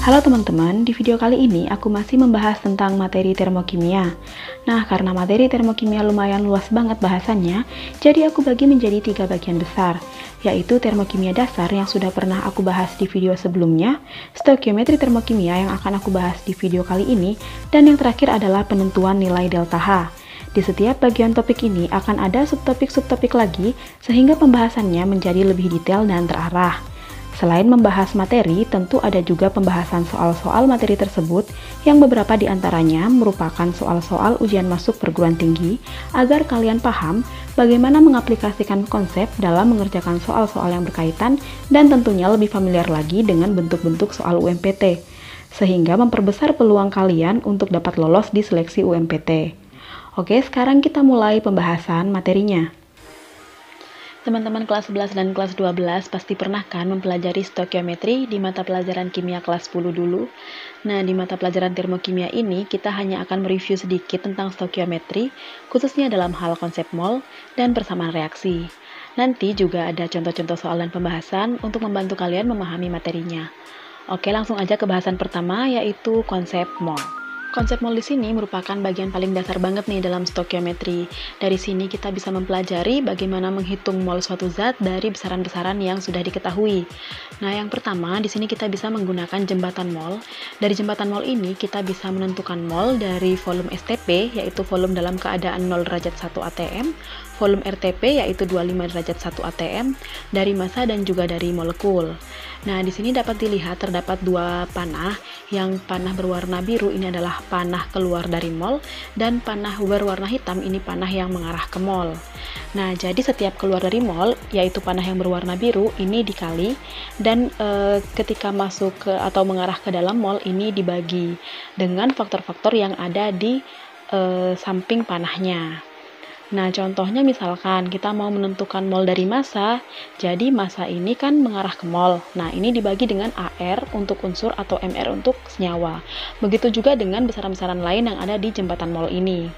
Halo teman-teman, di video kali ini aku masih membahas tentang materi termokimia. Nah, karena materi termokimia lumayan luas banget bahasannya, jadi aku bagi menjadi 3 bagian besar, yaitu termokimia dasar yang sudah pernah aku bahas di video sebelumnya, stoikiometri termokimia yang akan aku bahas di video kali ini, dan yang terakhir adalah penentuan nilai delta H. Di setiap bagian topik ini akan ada subtopik-subtopik lagi, sehingga pembahasannya menjadi lebih detail dan terarah. Selain membahas materi, tentu ada juga pembahasan soal-soal materi tersebut yang beberapa di antaranya merupakan soal-soal ujian masuk perguruan tinggi agar kalian paham bagaimana mengaplikasikan konsep dalam mengerjakan soal-soal yang berkaitan dan tentunya lebih familiar lagi dengan bentuk-bentuk soal UMPT, sehingga memperbesar peluang kalian untuk dapat lolos di seleksi UMPT. Oke, sekarang kita mulai pembahasan materinya. Teman-teman kelas 11 dan kelas 12 pasti pernah kan mempelajari stoikiometri di mata pelajaran kimia kelas 10 dulu. Nah, di mata pelajaran termokimia ini kita hanya akan mereview sedikit tentang stoikiometri, khususnya dalam hal konsep mol dan persamaan reaksi. Nanti juga ada contoh-contoh soal dan pembahasan untuk membantu kalian memahami materinya. Oke, langsung aja ke bahasan pertama, yaitu konsep mol. Konsep mol di sini merupakan bagian paling dasar banget nih dalam stoikiometri. Dari sini kita bisa mempelajari bagaimana menghitung mol suatu zat dari besaran-besaran yang sudah diketahui. Nah, yang pertama di sini kita bisa menggunakan jembatan mol. Dari jembatan mol ini kita bisa menentukan mol dari volume STP, yaitu volume dalam keadaan 0 derajat 1 atm, volume RTP yaitu 25 derajat 1 atm, dari massa dan juga dari molekul. Nah, di sini dapat dilihat terdapat dua panah. Yang panah berwarna biru ini adalah panah keluar dari mol, dan panah berwarna hitam ini panah yang mengarah ke mol. Nah, jadi setiap keluar dari mol, yaitu panah yang berwarna biru ini dikali, dan ketika masuk ke atau mengarah ke dalam mol ini dibagi dengan faktor-faktor yang ada di samping panahnya. Nah, contohnya misalkan kita mau menentukan mol dari massa, jadi massa ini kan mengarah ke mol. Nah, ini dibagi dengan AR untuk unsur atau MR untuk senyawa. Begitu juga dengan besaran-besaran lain yang ada di jembatan mol ini.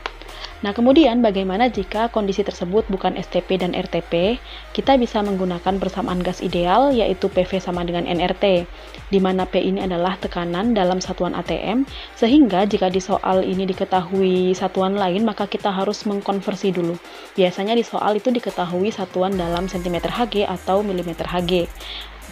Nah, kemudian bagaimana jika kondisi tersebut bukan STP dan RTP? Kita bisa menggunakan persamaan gas ideal, yaitu PV sama dengan nRT, di mana P ini adalah tekanan dalam satuan ATM, sehingga jika di soal ini diketahui satuan lain, maka kita harus mengkonversi dulu. Biasanya di soal itu diketahui satuan dalam cm Hg atau mm Hg.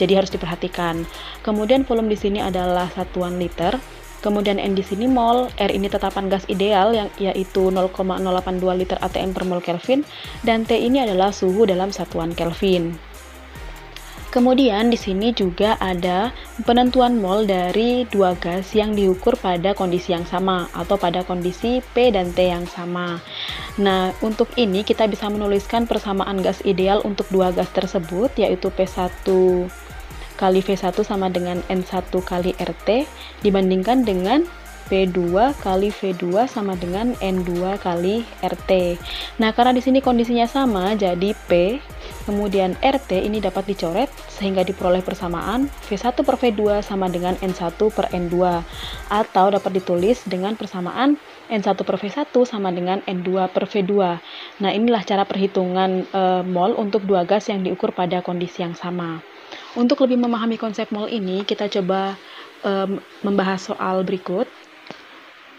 Jadi harus diperhatikan. Kemudian volume di sini adalah satuan liter. Kemudian N di sini mol, R ini tetapan gas ideal yang yaitu 0,082 liter atm per mol Kelvin, dan T ini adalah suhu dalam satuan Kelvin. Kemudian di sini juga ada penentuan mol dari dua gas yang diukur pada kondisi yang sama atau pada kondisi P dan T yang sama. Nah, untuk ini kita bisa menuliskan persamaan gas ideal untuk dua gas tersebut, yaitu P1 kali V1 sama dengan N1 kali RT dibandingkan dengan P2 kali V2 sama dengan N2 kali RT. Nah, karena di sini kondisinya sama, jadi P kemudian RT ini dapat dicoret sehingga diperoleh persamaan V1 per V2 sama dengan N1 per N2, atau dapat ditulis dengan persamaan N1 per V1 sama dengan N2 per V2. Nah, inilah cara perhitungan mol untuk dua gas yang diukur pada kondisi yang sama. Untuk lebih memahami konsep mol ini, kita coba membahas soal berikut.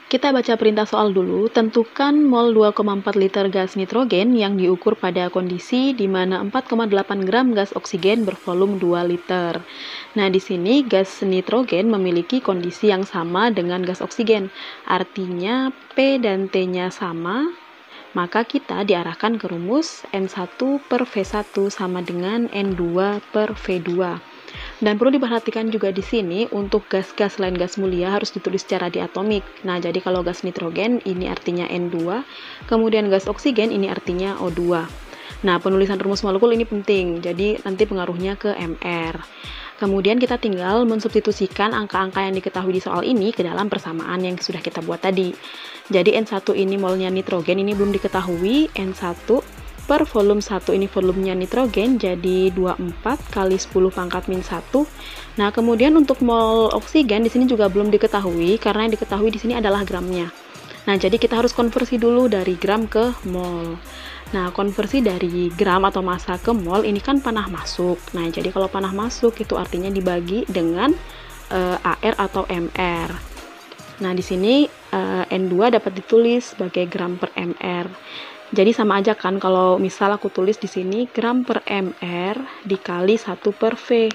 Kita baca perintah soal dulu. Tentukan mol 2,4 liter gas nitrogen yang diukur pada kondisi di mana 4,8 gram gas oksigen bervolume 2 liter. Nah, di sini gas nitrogen memiliki kondisi yang sama dengan gas oksigen. Artinya P dan T-nya sama, maka kita diarahkan ke rumus N1 per V1 sama dengan N2 per V2. Dan perlu diperhatikan juga di sini untuk gas-gas selain gas mulia harus ditulis secara diatomik. Nah, jadi kalau gas nitrogen ini artinya N2, kemudian gas oksigen ini artinya O2. Nah, penulisan rumus molekul ini penting, jadi nanti pengaruhnya ke MR. Kemudian kita tinggal mensubstitusikan angka-angka yang diketahui di soal ini ke dalam persamaan yang sudah kita buat tadi. Jadi N1 ini molnya nitrogen, ini belum diketahui. N1 per volume 1 ini volumenya nitrogen, jadi 24 kali 10 pangkat min 1. Nah, kemudian untuk mol oksigen di sini juga belum diketahui, karena yang diketahui di sini adalah gramnya. Nah, jadi kita harus konversi dulu dari gram ke mol. Nah, konversi dari gram atau massa ke mol ini kan panah masuk. Nah, jadi kalau panah masuk itu artinya dibagi dengan AR atau MR. Nah, di sini N2 dapat ditulis sebagai gram per MR. Jadi sama aja kan kalau misal aku tulis di sini gram per MR dikali 1 per V.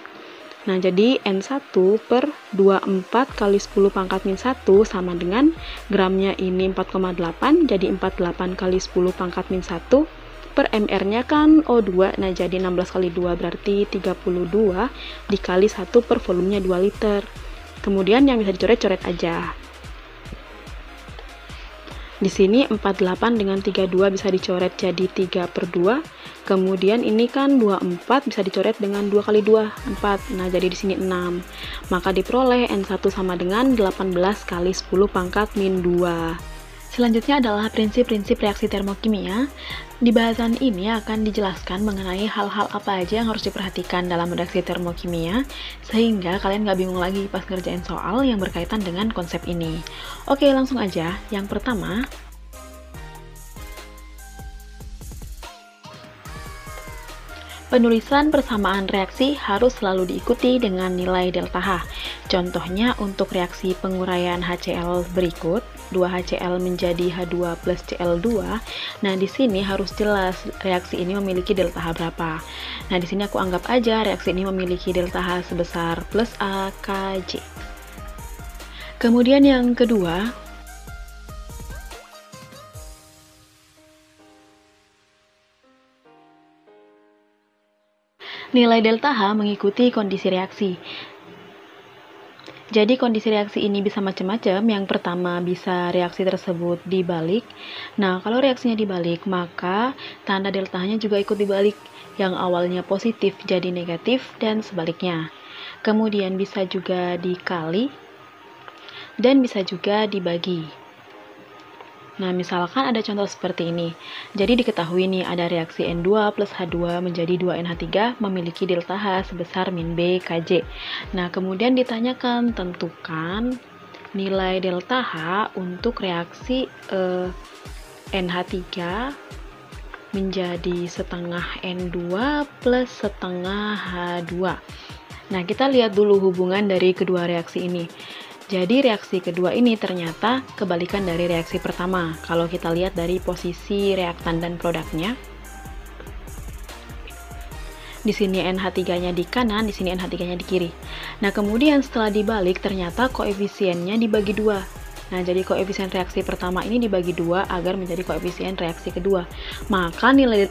Nah, jadi N1 per 24 kali 10 pangkat min 1 sama dengan gramnya ini 4,8, jadi 48 kali 10 pangkat min 1 per MR-nya kan O2, nah jadi 16 kali 2 berarti 32 dikali 1 per volumenya 2 liter. Kemudian yang bisa dicoret-coret aja. Di sini 48 dengan 32 bisa dicoret jadi 3 per 2. Kemudian ini kan 24 bisa dicoret dengan 2 kali 2, 4. Nah, jadi di sini 6. Maka diperoleh N1 sama dengan 18 kali 10 pangkat min 2. Selanjutnya adalah prinsip-prinsip reaksi termokimia. Di bahasan ini akan dijelaskan mengenai hal-hal apa aja yang harus diperhatikan dalam reaksi termokimia, sehingga kalian nggak bingung lagi pas ngerjain soal yang berkaitan dengan konsep ini. Oke, langsung aja. Yang pertama, penulisan persamaan reaksi harus selalu diikuti dengan nilai delta H. Contohnya untuk reaksi penguraian HCl berikut, 2HCl menjadi H2 plus Cl2. Nah, di sini harus jelas reaksi ini memiliki delta H berapa. Nah, di sini aku anggap aja reaksi ini memiliki delta H sebesar plus A Kj. Kemudian yang kedua, nilai delta H mengikuti kondisi reaksi. Jadi kondisi reaksi ini bisa macam-macam. Yang pertama bisa reaksi tersebut dibalik. Nah, kalau reaksinya dibalik, maka tanda delta H-nya juga ikut dibalik. Yang awalnya positif jadi negatif dan sebaliknya. Kemudian bisa juga dikali dan bisa juga dibagi. Nah, misalkan ada contoh seperti ini. Jadi diketahui nih ada reaksi N2 plus H2 menjadi 2NH3 memiliki delta H sebesar min B Kj. Nah, kemudian ditanyakan tentukan nilai delta H untuk reaksi NH3 menjadi setengah N2 plus setengah H2. Nah, kita lihat dulu hubungan dari kedua reaksi ini. Jadi reaksi kedua ini ternyata kebalikan dari reaksi pertama. Kalau kita lihat dari posisi reaktan dan produknya, di sini NH3-nya di kanan, di sini NH3-nya di kiri. Nah, kemudian setelah dibalik ternyata koefisiennya dibagi dua. Nah, jadi koefisien reaksi pertama ini dibagi dua agar menjadi koefisien reaksi kedua. Maka nilai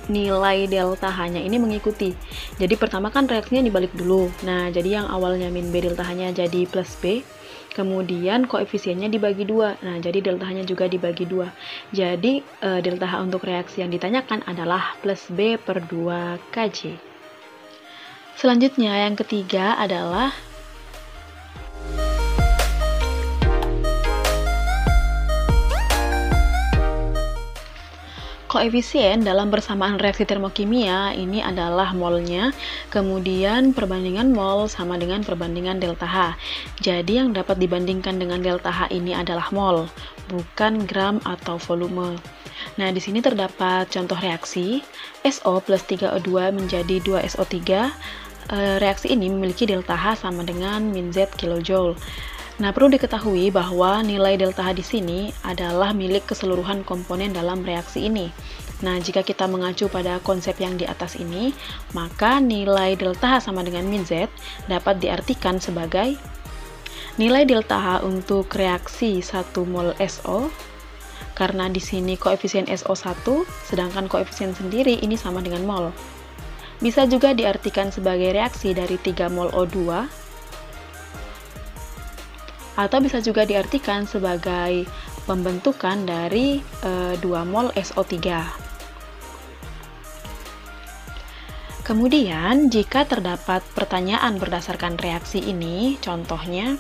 delta H-nya ini mengikuti. Jadi pertama kan reaksinya dibalik dulu. Nah, jadi yang awalnya min B delta H-nya jadi plus B. Kemudian koefisiennya dibagi dua. Nah, jadi delta H-nya juga dibagi dua. Jadi delta H untuk reaksi yang ditanyakan adalah plus B per 2 Kj. Selanjutnya yang ketiga adalah koefisien dalam persamaan reaksi termokimia ini adalah molnya, kemudian perbandingan mol sama dengan perbandingan delta H. Jadi yang dapat dibandingkan dengan delta H ini adalah mol, bukan gram atau volume. Nah, di sini terdapat contoh reaksi SO plus 3O2 menjadi 2SO3. Reaksi ini memiliki delta H sama dengan min Z kilojoule. Nah, perlu diketahui bahwa nilai delta H di sini adalah milik keseluruhan komponen dalam reaksi ini. Nah, jika kita mengacu pada konsep yang di atas ini, maka nilai delta H sama dengan min Z dapat diartikan sebagai nilai delta H untuk reaksi 1 mol SO, karena di sini koefisien SO 1, sedangkan koefisien sendiri ini sama dengan mol. Bisa juga diartikan sebagai reaksi dari 3 mol O2, atau bisa juga diartikan sebagai pembentukan dari 2 mol SO3. Kemudian, jika terdapat pertanyaan berdasarkan reaksi ini, contohnya,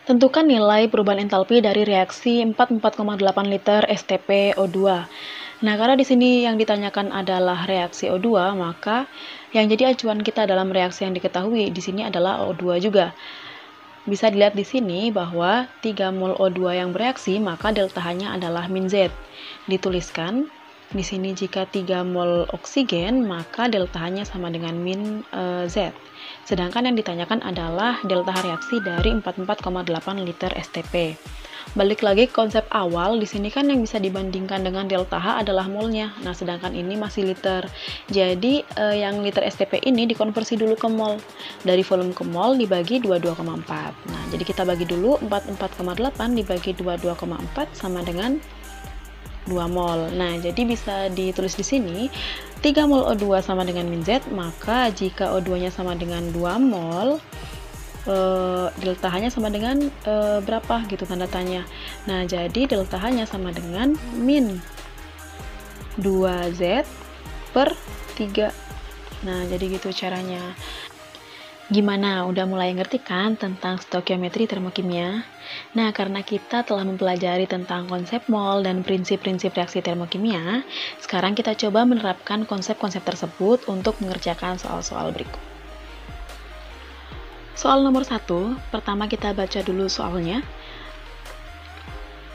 tentukan nilai perubahan entalpi dari reaksi 44,8 liter STP-O2. Nah, karena di sini yang ditanyakan adalah reaksi O2, maka yang jadi acuan kita dalam reaksi yang diketahui di sini adalah O2 juga. Bisa dilihat di sini bahwa 3 mol O2 yang bereaksi, maka delta H-nya adalah min Z. Dituliskan Di sini jika 3 mol oksigen, maka delta H-nya sama dengan min Z. Sedangkan yang ditanyakan adalah delta H reaksi dari 44,8 liter STP. Balik lagi ke konsep awal, di sini kan yang bisa dibandingkan dengan delta H adalah molnya. Nah, sedangkan ini masih liter. Jadi, yang liter STP ini dikonversi dulu ke mol. Dari volume ke mol dibagi 22,4. Nah, jadi kita bagi dulu 44,8 dibagi 22,4 sama dengan 2 mol. Nah, jadi bisa ditulis di sini 3 mol O2 sama dengan min Z, maka jika O2-nya sama dengan 2 mol, delta H-nya sama dengan berapa gitu tanda tanya. Nah, jadi delta H-nya sama dengan min 2Z per 3. Nah, jadi gitu caranya. Gimana? Udah mulai ngerti kan tentang stokiometri termokimia? Nah, karena kita telah mempelajari tentang konsep mol dan prinsip-prinsip reaksi termokimia, sekarang kita coba menerapkan konsep-konsep tersebut untuk mengerjakan soal-soal berikut. Soal nomor 1, pertama kita baca dulu soalnya.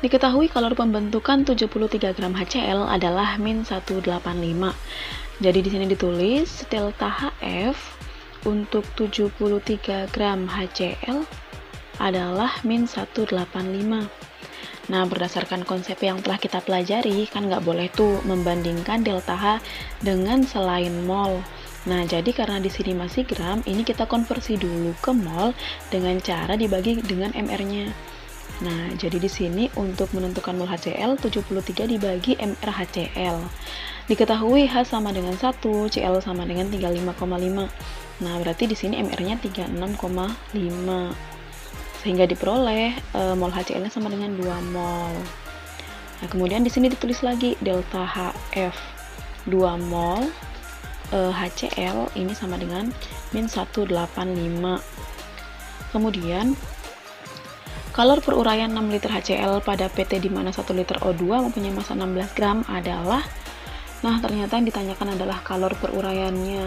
Diketahui kalori pembentukan 73 gram HCl adalah min 185. Jadi di sini ditulis delta HF untuk 73 gram HCl adalah min 185. Nah, berdasarkan konsep yang telah kita pelajari, kan nggak boleh tuh membandingkan delta H dengan selain mol. Nah, jadi karena di sini masih gram, ini kita konversi dulu ke mol dengan cara dibagi dengan MR-nya. Nah, jadi di sini untuk menentukan mol HCl, 73 dibagi MR HCl. Diketahui H sama dengan 1, Cl sama dengan 35,5. Nah, berarti di sini MR-nya 36,5. Sehingga diperoleh mol HCl-nya sama dengan 2 mol. Nah, kemudian di sini ditulis lagi delta HF 2 mol HCl ini sama dengan min 185. Kemudian kalor peruraian 6 liter HCl pada PT di mana 1 liter O2 mempunyai massa 16 gram adalah, nah ternyata yang ditanyakan adalah kalor peruraiannya.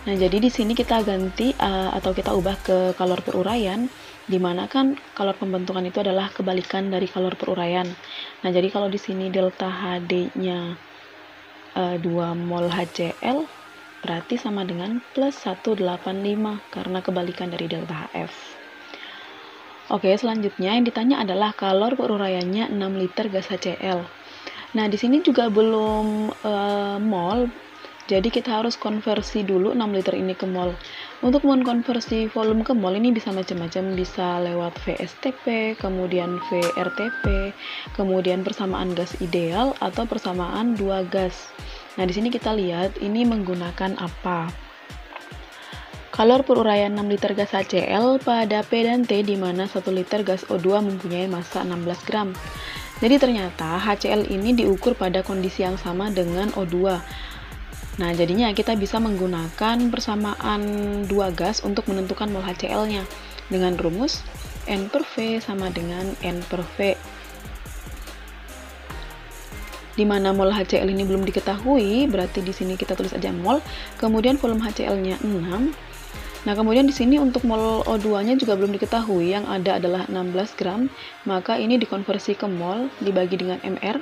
Nah, jadi di sini kita ganti atau kita ubah ke kalor peruraian, di mana kan kalor pembentukan itu adalah kebalikan dari kalor peruraian. Nah, jadi kalau di sini delta HD-nya 2 mol HCl berarti sama dengan plus 185 karena kebalikan dari delta HF. Oke, selanjutnya yang ditanya adalah kalor peruraiannya 6 liter gas HCl. Nah, di sini juga belum mol. Jadi kita harus konversi dulu 6 liter ini ke mol. Untuk mengkonversi volume ke mol ini bisa macam-macam, bisa lewat VSTP, kemudian VRTP, kemudian persamaan gas ideal atau persamaan dua gas. Nah, di sini kita lihat ini menggunakan apa? Kalor peruraian 6 liter gas HCl pada P dan T di mana 1 liter gas O2 mempunyai massa 16 gram. Jadi ternyata HCl ini diukur pada kondisi yang sama dengan O2. Nah, jadinya kita bisa menggunakan persamaan dua gas untuk menentukan mol HCl-nya dengan rumus N per V sama dengan N per V. Di mana mol HCl ini belum diketahui, berarti di sini kita tulis aja mol, kemudian volume HCl-nya 6. Nah, kemudian di sini untuk mol O2-nya juga belum diketahui, yang ada adalah 16 gram, maka ini dikonversi ke mol, dibagi dengan MR.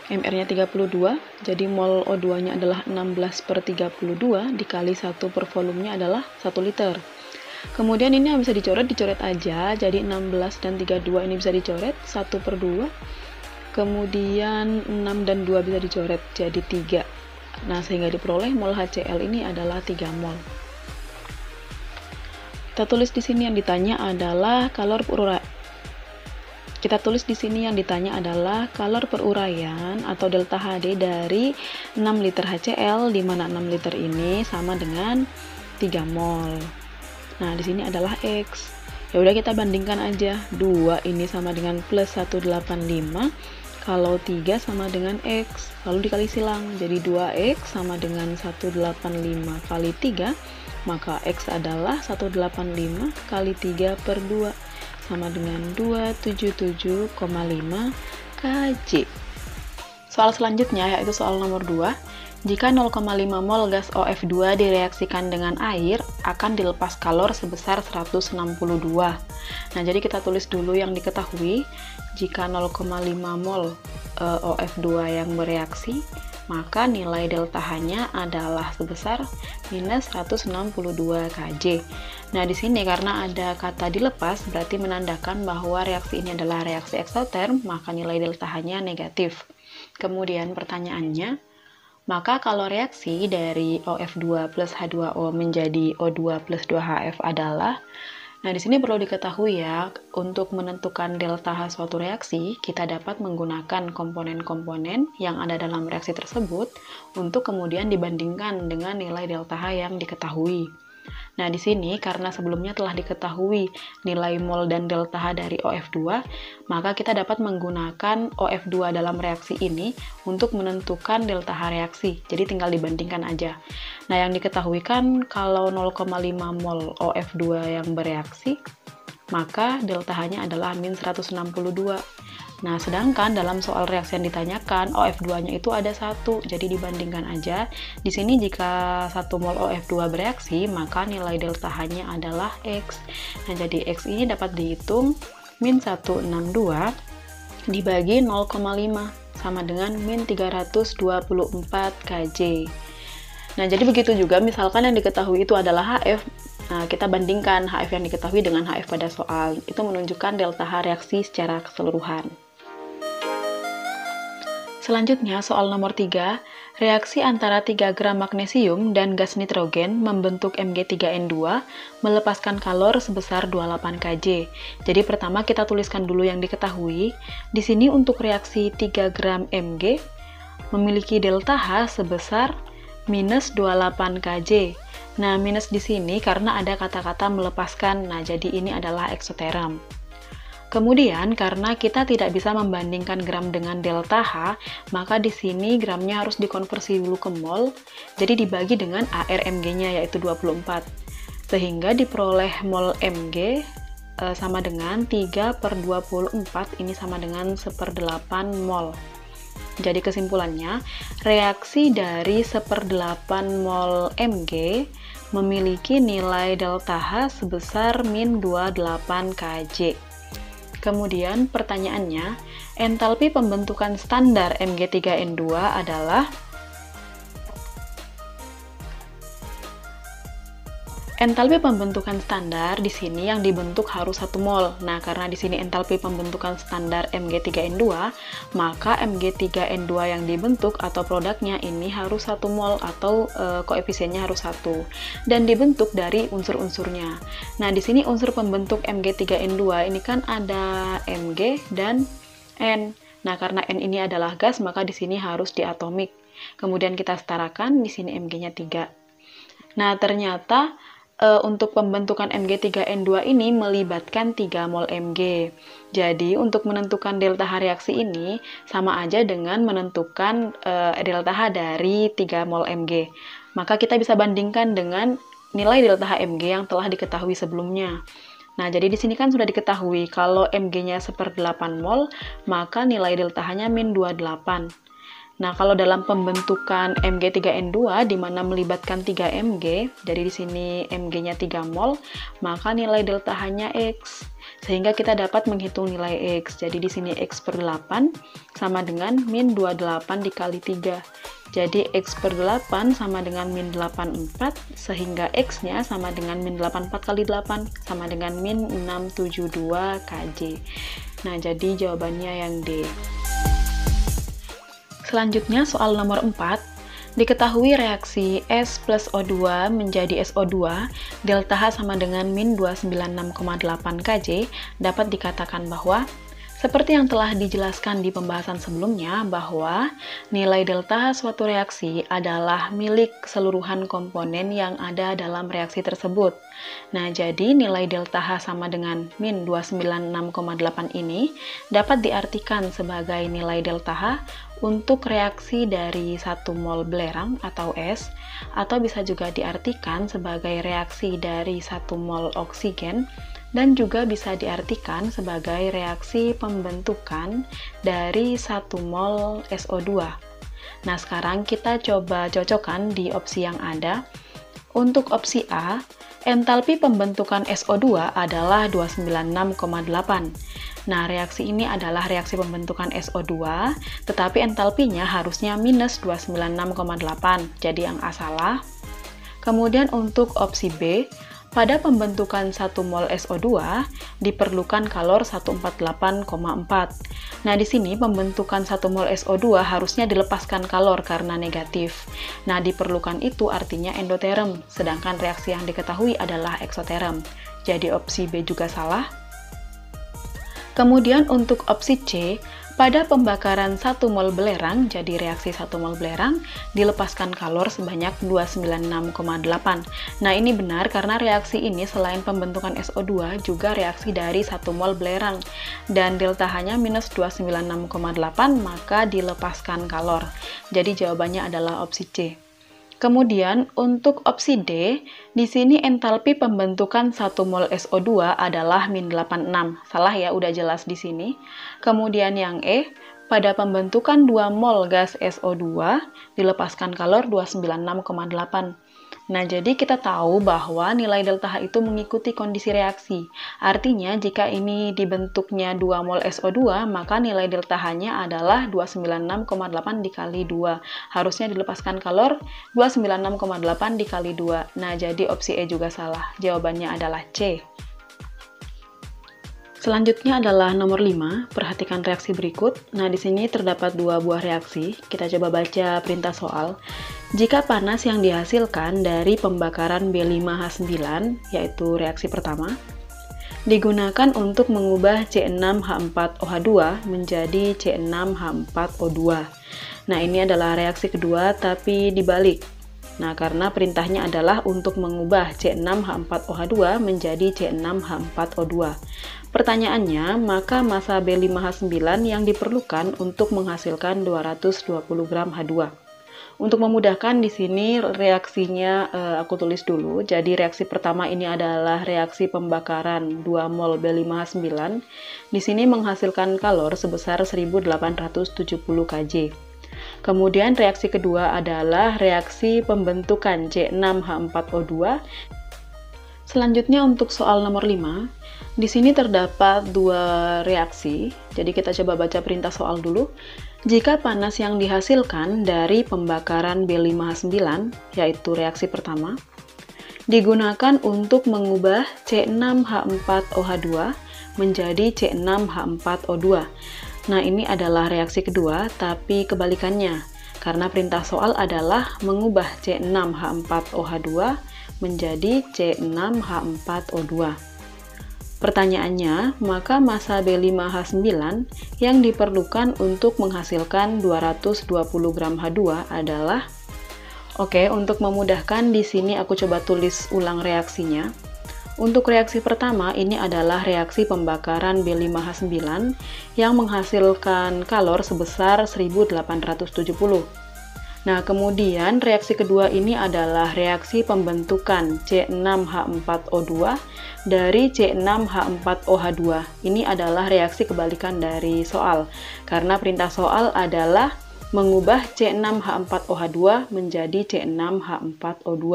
MR-nya 32, jadi mol O2-nya adalah 16 per 32, dikali 1 per volumenya adalah 1 liter. Kemudian ini yang bisa dicoret aja, jadi 16 dan 32 ini bisa dicoret, 1 per 2. Kemudian 6 dan 2 bisa dicoret, jadi 3. Nah, sehingga diperoleh mol HCl ini adalah 3 mol. Kita tulis di sini yang ditanya adalah kalor peruraian. Kita tulis di sini yang ditanya adalah kalor peruraian atau delta HD dari 6 liter HCl, di mana 6 liter ini sama dengan 3 mol. Nah, di sini adalah X. Ya udah kita bandingkan aja. 2 ini sama dengan plus 185. Kalau 3 sama dengan X. Lalu dikali silang. Jadi 2X sama dengan 185 kali 3. Maka X adalah 185 kali 3 per 2. Sama dengan 277,5 kJ. Soal selanjutnya yaitu soal nomor 2. Jika 0,5 mol gas OF2 direaksikan dengan air, akan dilepas kalor sebesar 162. Nah, jadi kita tulis dulu yang diketahui. Jika 0,5 mol OF2 yang bereaksi maka nilai delta H-nya adalah sebesar minus 162 Kj. Nah, di sini karena ada kata dilepas, berarti menandakan bahwa reaksi ini adalah reaksi eksoterm, maka nilai delta H-nya negatif. Kemudian pertanyaannya, maka kalau reaksi dari OF2 plus H2O menjadi O2 plus 2HF adalah, nah di sini perlu diketahui ya, untuk menentukan delta H suatu reaksi, kita dapat menggunakan komponen-komponen yang ada dalam reaksi tersebut untuk kemudian dibandingkan dengan nilai delta H yang diketahui. Nah, di sini karena sebelumnya telah diketahui nilai mol dan delta H dari OF2, maka kita dapat menggunakan OF2 dalam reaksi ini untuk menentukan delta H reaksi. Jadi tinggal dibandingkan aja. Nah, yang diketahui kan kalau 0,5 mol OF2 yang bereaksi, maka delta H-nya adalah min 162. Nah, sedangkan dalam soal reaksi yang ditanyakan, OF2-nya itu ada 1, jadi dibandingkan aja. Di sini jika 1 mol OF2 bereaksi, maka nilai delta H-nya adalah X. Nah, jadi X ini dapat dihitung min 162 dibagi 0,5, sama dengan min 324 Kj. Nah, jadi begitu juga misalkan yang diketahui itu adalah HF, nah, kita bandingkan HF yang diketahui dengan HF pada soal. Itu menunjukkan delta H reaksi secara keseluruhan. Selanjutnya, soal nomor 3, reaksi antara 3 gram magnesium dan gas nitrogen membentuk Mg3N2 melepaskan kalor sebesar 28 Kj. Jadi pertama kita tuliskan dulu yang diketahui. Di sini untuk reaksi 3 gram Mg memiliki delta H sebesar minus 28 Kj. Nah, minus di sini karena ada kata-kata melepaskan. Nah, jadi ini adalah eksoterm. Kemudian, karena kita tidak bisa membandingkan gram dengan delta H, maka di sini gramnya harus dikonversi dulu ke mol, jadi dibagi dengan ARMG-nya yaitu 24. Sehingga diperoleh mol Mg sama dengan 3/24, ini sama dengan 1/8 mol. Jadi kesimpulannya, reaksi dari 1/8 mol Mg memiliki nilai delta H sebesar min 28 Kj. Kemudian pertanyaannya, entalpi pembentukan standar Mg3N2 adalah entalpi pembentukan standar di sini yang dibentuk harus 1 mol. Nah, karena di sini entalpi pembentukan standar Mg3N2, maka Mg3N2 yang dibentuk atau produknya ini harus 1 mol atau koefisiennya harus 1 dan dibentuk dari unsur-unsurnya. Nah, di sini unsur pembentuk Mg3N2 ini kan ada Mg dan N. Nah, karena N ini adalah gas, maka di sini harus diatomik. Kemudian kita setarakan, di sini Mg-nya 3. Nah, ternyata untuk pembentukan Mg3N2 ini melibatkan 3 mol Mg. Jadi, untuk menentukan delta H reaksi ini sama aja dengan menentukan delta H dari 3 mol Mg. Maka kita bisa bandingkan dengan nilai delta H Mg yang telah diketahui sebelumnya. Nah, jadi di sini kan sudah diketahui kalau Mg-nya 1/8 mol, maka nilai delta H-nya min 28. Nah, kalau dalam pembentukan Mg3N2 di mana melibatkan 3 Mg, jadi di sini Mg-nya 3 mol, maka nilai delta H-nya X. Sehingga kita dapat menghitung nilai X. Jadi di sini X/8 sama dengan min 28 dikali 3. Jadi X/8 sama dengan min 84, sehingga X-nya sama dengan min 84 kali 8, sama dengan min 672 Kj. Nah, jadi jawabannya yang D. Selanjutnya soal nomor 4, diketahui reaksi S plus O2 menjadi SO2, delta H sama dengan min 296,8 Kj, dapat dikatakan bahwa seperti yang telah dijelaskan di pembahasan sebelumnya bahwa nilai delta H suatu reaksi adalah milik keseluruhan komponen yang ada dalam reaksi tersebut. Nah, jadi nilai delta H sama dengan min 296,8 ini dapat diartikan sebagai nilai delta H untuk reaksi dari 1 mol belerang atau S, atau bisa juga diartikan sebagai reaksi dari 1 mol oksigen, dan juga bisa diartikan sebagai reaksi pembentukan dari 1 mol SO2. Nah, sekarang kita coba cocokkan di opsi yang ada. Untuk opsi A, entalpi pembentukan SO2 adalah 296,8. Nah, reaksi ini adalah reaksi pembentukan SO2, tetapi entalpinya harusnya minus 296,8, jadi yang A salah. Kemudian untuk opsi B, pada pembentukan 1 mol SO2 diperlukan kalor 148,4. Nah, di sini pembentukan 1 mol SO2 harusnya dilepaskan kalor karena negatif. Nah, diperlukan itu artinya endoterm, sedangkan reaksi yang diketahui adalah eksoterm. Jadi opsi B juga salah. Kemudian untuk opsi C, pada pembakaran 1 mol belerang, jadi reaksi 1 mol belerang, dilepaskan kalor sebanyak 296,8. Nah, ini benar karena reaksi ini selain pembentukan SO2, juga reaksi dari 1 mol belerang. Dan delta H-nya minus 296,8, maka dilepaskan kalor. Jadi jawabannya adalah opsi C. Kemudian untuk opsi D, di sini entalpi pembentukan 1 mol SO2 adalah min 86. Salah ya, udah jelas di sini. Kemudian yang E, pada pembentukan 2 mol gas SO2 dilepaskan kalor 296,8. Nah, jadi kita tahu bahwa nilai delta H itu mengikuti kondisi reaksi. Artinya, jika ini dibentuknya 2 mol SO2, maka nilai delta H-nya adalah 296,8 dikali 2. Harusnya dilepaskan kalor 296,8 dikali 2. Nah, jadi opsi E juga salah. Jawabannya adalah C. Selanjutnya adalah nomor 5, perhatikan reaksi berikut. Nah, di sini terdapat 2 buah reaksi. Kita coba baca perintah soal. Jika panas yang dihasilkan dari pembakaran B5H9, yaitu reaksi pertama, digunakan untuk mengubah C6H4OH2 menjadi C6H4O2. Nah, ini adalah reaksi kedua, tapi dibalik. Nah, karena perintahnya adalah untuk mengubah C6H4OH2 menjadi C6H4O2. Pertanyaannya, maka massa B5H9 yang diperlukan untuk menghasilkan 220 gram H2. Untuk memudahkan di sini reaksinya aku tulis dulu. Jadi reaksi pertama ini adalah reaksi pembakaran 2 mol B5H9. Di sini menghasilkan kalor sebesar 1870 Kj. Kemudian reaksi kedua adalah reaksi pembentukan C6H4O2. Selanjutnya untuk soal nomor 5, di sini terdapat 2 reaksi. Jadi kita coba baca perintah soal dulu. Jika panas yang dihasilkan dari pembakaran B5H9, yaitu reaksi pertama, digunakan untuk mengubah C6H4OH2 menjadi C6H4O2. Nah, ini adalah reaksi kedua, tapi kebalikannya, karena perintah soal adalah mengubah C6H4OH2 menjadi C6H4O2. Pertanyaannya, maka massa B5H9 yang diperlukan untuk menghasilkan 220 gram H2 adalah... Oke, untuk memudahkan di sini aku coba tulis ulang reaksinya. Untuk reaksi pertama, ini adalah reaksi pembakaran B5H9 yang menghasilkan kalor sebesar 1870. Nah, kemudian reaksi kedua ini adalah reaksi pembentukan C6H4O2 dari C6H4OH2. Ini adalah reaksi kebalikan dari soal, karena perintah soal adalah mengubah C6H4OH2 menjadi C6H4O2.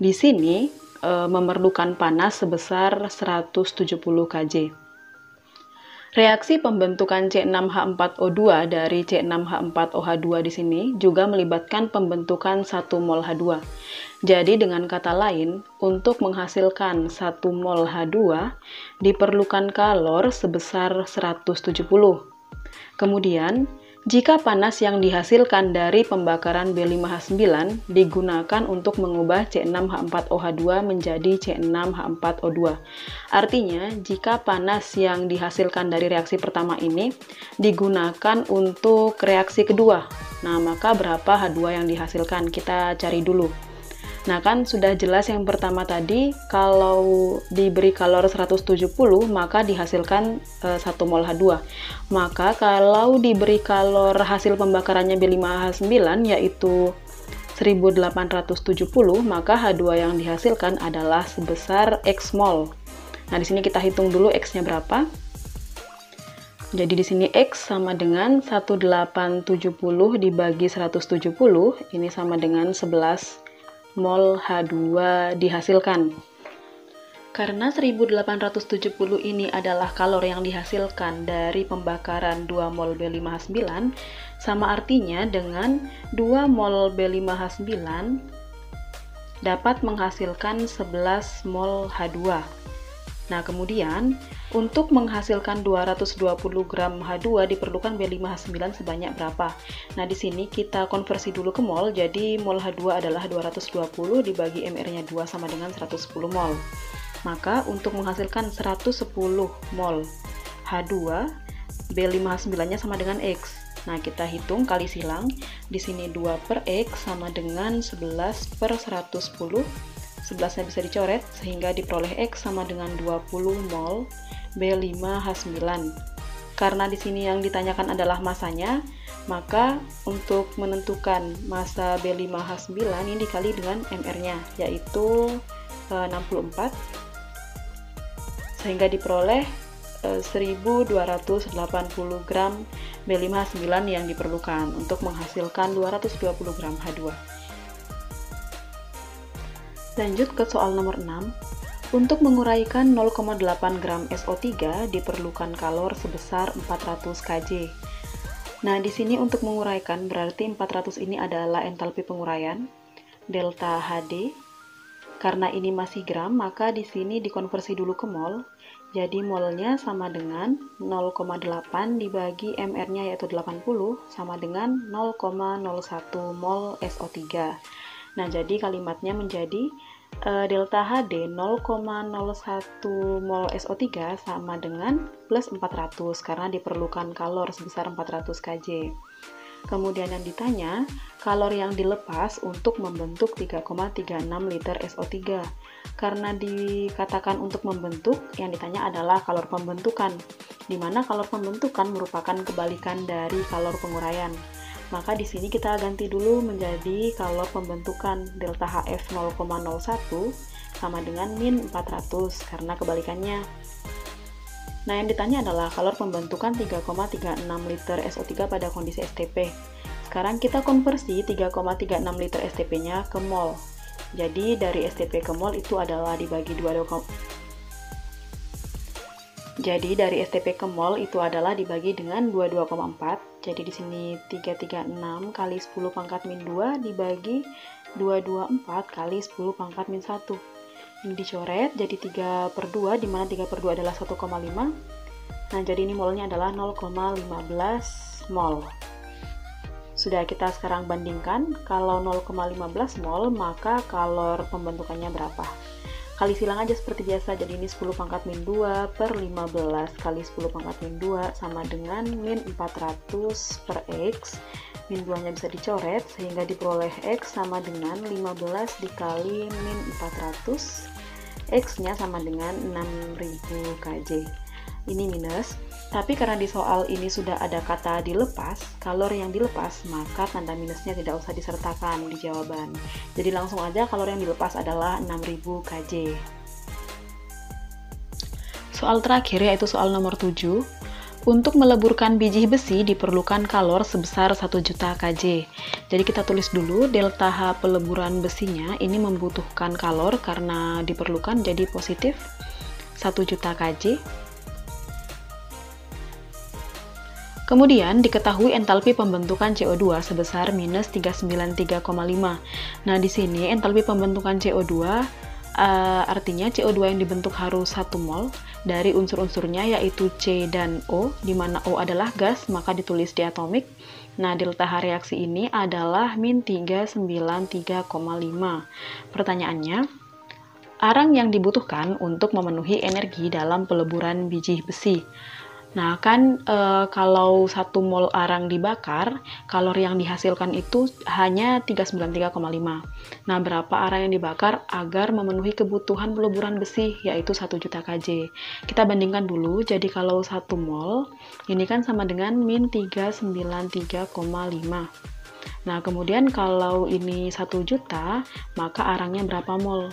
Di sini memerlukan panas sebesar 170 Kj. Reaksi pembentukan C6H4O2 dari C6H4OH2 di sini juga melibatkan pembentukan 1 mol H2. Jadi dengan kata lain, untuk menghasilkan 1 mol H2 diperlukan kalor sebesar 170. Kemudian, jika panas yang dihasilkan dari pembakaran B5H9 digunakan untuk mengubah C6H4OH2 menjadi C6H4O2. Artinya, jika panas yang dihasilkan dari reaksi pertama ini digunakan untuk reaksi kedua, nah maka berapa H2 yang dihasilkan? Kita cari dulu. Nah, kan sudah jelas yang pertama tadi, kalau diberi kalor 170, maka dihasilkan 1 mol H2. Maka kalau diberi kalor hasil pembakarannya B5H9, yaitu 1870, maka H2 yang dihasilkan adalah sebesar X mol. Nah, di sini kita hitung dulu X-nya berapa. Jadi di sini X sama dengan 1870 dibagi 170, ini sama dengan 11 mol H2 dihasilkan. Karena 1870 ini adalah kalor yang dihasilkan dari pembakaran 2 mol B5H9, sama artinya dengan 2 mol B5H9 dapat menghasilkan 11 mol H2. Nah, kemudian untuk menghasilkan 220 gram H2 diperlukan B5H9 sebanyak berapa? Nah, di sini kita konversi dulu ke mol, jadi mol H2 adalah 220 dibagi mR-nya 2 sama dengan 110 mol. Maka untuk menghasilkan 110 mol H2, B5H9-nya sama dengan X. Nah, kita hitung kali silang. Di sini 2 per X sama dengan 11 per 110. 11-nya bisa dicoret sehingga diperoleh X sama dengan 20 mol B5H9. Karena di sini yang ditanyakan adalah masanya, maka untuk menentukan massa B5H9 ini dikali dengan mR-nya, yaitu 64, sehingga diperoleh 1280 gram B5H9 yang diperlukan untuk menghasilkan 220 gram H2. Lanjut ke soal nomor 6. Untuk menguraikan 0,8 gram SO3 diperlukan kalor sebesar 400 Kj. Nah, di sini untuk menguraikan berarti 400 ini adalah entalpi penguraian delta HD. Karena ini masih gram, maka di sini dikonversi dulu ke mol. Jadi molnya sama dengan 0,8 dibagi mR-nya yaitu 80 sama dengan 0,01 mol SO3. Nah, jadi kalimatnya menjadi delta HD 0,01 mol SO3 sama dengan plus 400 karena diperlukan kalor sebesar 400 Kj. Kemudian yang ditanya, kalor yang dilepas untuk membentuk 3,36 liter SO3. Karena dikatakan untuk membentuk, yang ditanya adalah kalor pembentukan, di mana kalor pembentukan merupakan kebalikan dari kalor penguraian. Maka di sini kita ganti dulu menjadi kalor pembentukan delta HF 0,01 sama dengan min 400 karena kebalikannya. Nah, yang ditanya adalah kalor pembentukan 3,36 liter SO3 pada kondisi STP. Sekarang kita konversi 3,36 liter STP-nya ke mol. Jadi dari STP ke mol itu adalah dibagi 2. Jadi dari STP ke mol itu adalah dibagi dengan 22,4. Jadi di sini 336 kali 10 pangkat min 2 dibagi 224 kali 10 pangkat min 1. Ini dicoret jadi 3 per 2, di mana 3 per 2 adalah 1,5. Nah, jadi ini molnya adalah 0,15 mol. Sudah kita sekarang bandingkan, kalau 0,15 mol maka kalor pembentukannya berapa? Kali silang aja seperti biasa, jadi ini 10 pangkat min 2 per 15 kali 10 pangkat min 2 sama dengan min 400 per X. Min 2-nya bisa dicoret sehingga diperoleh X sama dengan 15 dikali min 400. X-nya sama dengan 6000 Kj. Ini minus, tapi karena di soal ini sudah ada kata dilepas, kalor yang dilepas, maka tanda minusnya tidak usah disertakan di jawaban. Jadi langsung aja kalor yang dilepas adalah 6000 Kj. Soal terakhir yaitu soal nomor 7. Untuk meleburkan biji besi diperlukan kalor sebesar 1 juta Kj. Jadi kita tulis dulu delta H peleburan besinya ini membutuhkan kalor karena diperlukan, jadi positif 1 juta Kj. Kemudian diketahui entalpi pembentukan CO2 sebesar minus 393,5. Nah, di sini entalpi pembentukan CO2 artinya CO2 yang dibentuk harus 1 mol dari unsur-unsurnya yaitu C dan O, di mana O adalah gas, maka ditulis di atomik. Nah, delta H reaksi ini adalah min 393,5. Pertanyaannya, arang yang dibutuhkan untuk memenuhi energi dalam peleburan biji besi. Nah, kan kalau 1 mol arang dibakar, kalori yang dihasilkan itu hanya 393,5. Nah, berapa arang yang dibakar agar memenuhi kebutuhan peleburan besi, yaitu 1 juta Kj. Kita bandingkan dulu, jadi kalau 1 mol, ini kan sama dengan min 393,5. Nah, kemudian kalau ini 1 juta, maka arangnya berapa mol?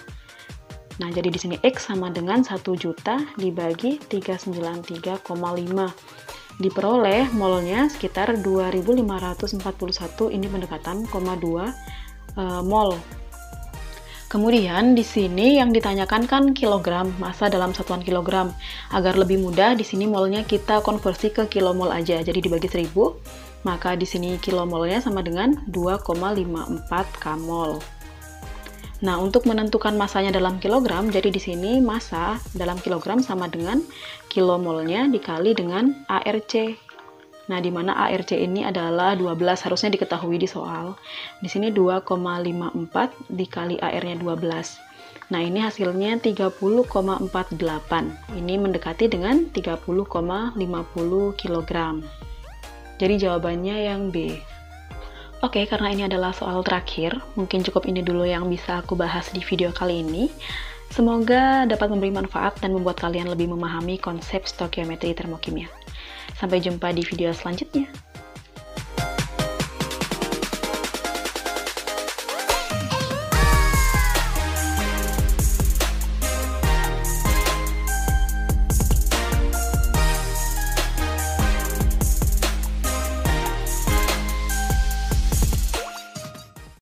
Nah, jadi di sini X sama dengan 1 juta dibagi 393,5. Diperoleh molnya sekitar 2541, ini pendekatan, 2 mol. Kemudian di sini yang ditanyakan kan kilogram, massa dalam satuan kilogram. Agar lebih mudah, di sini molnya kita konversi ke kilomol aja. Jadi dibagi 1000, maka di sini kilomolnya sama dengan 2,54 kmol. Nah, untuk menentukan massanya dalam kilogram, jadi di sini massa dalam kilogram sama dengan kilomolnya dikali dengan ARC. Nah, di mana ARC ini adalah 12, harusnya diketahui di soal. Di sini 2,54 dikali AR-nya 12. Nah, ini hasilnya 30,48. Ini mendekati dengan 30,50 kg. Jadi jawabannya yang B. Oke, karena ini adalah soal terakhir, mungkin cukup ini dulu yang bisa aku bahas di video kali ini. Semoga dapat memberi manfaat dan membuat kalian lebih memahami konsep stoikiometri termokimia. Sampai jumpa di video selanjutnya.